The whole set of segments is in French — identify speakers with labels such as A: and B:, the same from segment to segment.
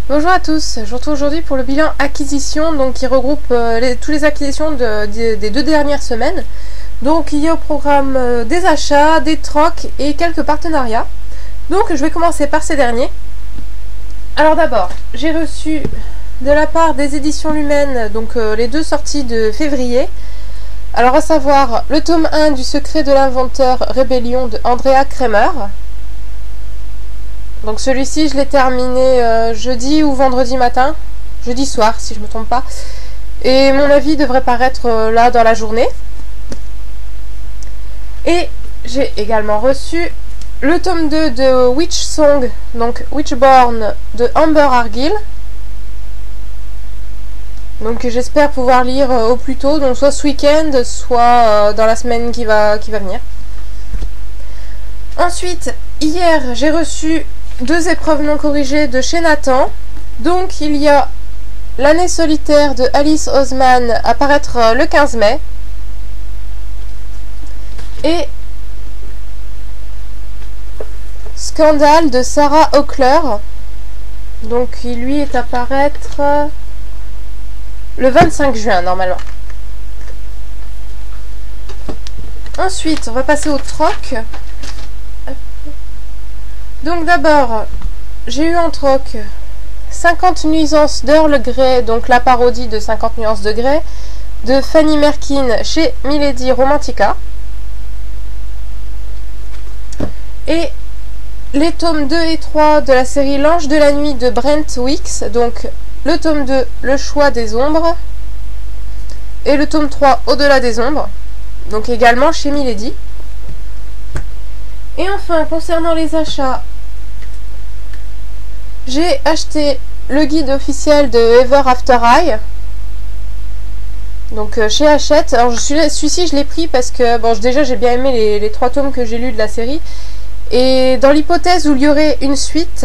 A: Bonjour à tous, je vous retrouve aujourd'hui pour le bilan acquisition, donc qui regroupe toutes les acquisitions des 2 dernières semaines. Donc il y a au programme des achats, des trocs et quelques partenariats. Donc je vais commencer par ces derniers. Alors d'abord, j'ai reçu de la part des éditions Lumen donc les 2 sorties de février. Alors à savoir le tome 1 du secret de l'inventeur Rébellion de Andrea Kremer. Donc celui-ci je l'ai terminé jeudi ou vendredi matin, jeudi soir si je ne me trompe pas. Et mon avis devrait paraître là dans la journée. Et j'ai également reçu le tome 2 de Witch Song, donc Witchborn de Amber Argyll. Donc j'espère pouvoir lire au plus tôt, donc soit ce week-end, soit dans la semaine qui va venir. Ensuite, hier j'ai reçu 2 épreuves non corrigées de chez Nathan. Donc il y a L'année solitaire de Alice Oseman à paraître le 15 mai. Et Scandale de Sarah Ockler. Donc il lui est à paraître le 25 juin normalement. Ensuite on va passer au troc. Donc d'abord, j'ai eu en troc 50 nuisances d'Earl Grey, donc la parodie de 50 nuances de Grey, de Fanny Merkin chez Milady Romantica. Et les tomes 2 et 3 de la série L'Ange de la Nuit de Brent Weeks, donc le tome 2, Le Choix des Ombres, et le tome 3, Au-delà des Ombres, donc également chez Milady. Et enfin, concernant les achats, j'ai acheté le guide officiel de Ever After High, donc chez Hachette. Alors celui-ci je l'ai pris parce que bon, déjà j'ai bien aimé les 3 tomes que j'ai lus de la série, et dans l'hypothèse où il y aurait une suite,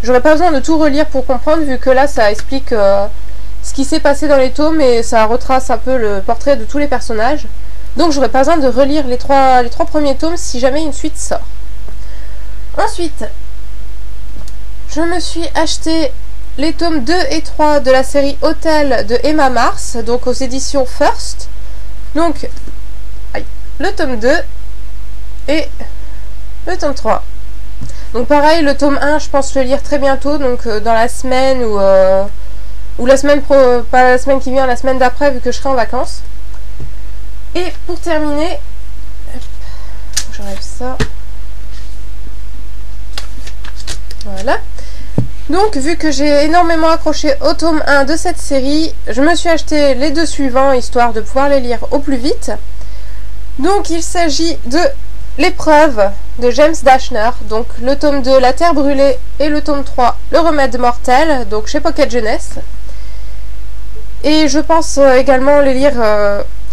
A: j'aurais pas besoin de tout relire pour comprendre, vu que là ça explique ce qui s'est passé dans les tomes et ça retrace un peu le portrait de tous les personnages. Donc j'aurais pas besoin de relire les trois premiers tomes si jamais une suite sort. Ensuite, je me suis acheté les tomes 2 et 3 de la série Hôtel de Emma Mars, donc aux éditions First. Donc, le tome 2 et le tome 3. Donc pareil, le tome 1, je pense le lire très bientôt, donc dans la semaine ou la semaine pas la semaine qui vient, la semaine d'après, vu que je serai en vacances. Et pour terminer, j'enlève ça. Voilà. Donc, vu que j'ai énormément accroché au tome 1 de cette série, je me suis acheté les 2 suivants, histoire de pouvoir les lire au plus vite. Donc, il s'agit de L'épreuve de James Dashner, donc le tome 2, La Terre brûlée, et le tome 3, Le remède mortel, donc chez Pocket Jeunesse. Et je pense également les lire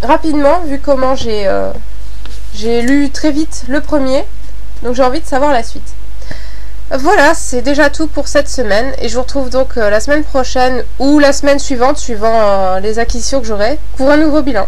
A: rapidement, vu comment j'ai lu très vite le premier, donc j'ai envie de savoir la suite. Voilà, c'est déjà tout pour cette semaine, et je vous retrouve donc la semaine prochaine ou la semaine suivante, suivant les acquisitions que j'aurai, pour un nouveau bilan.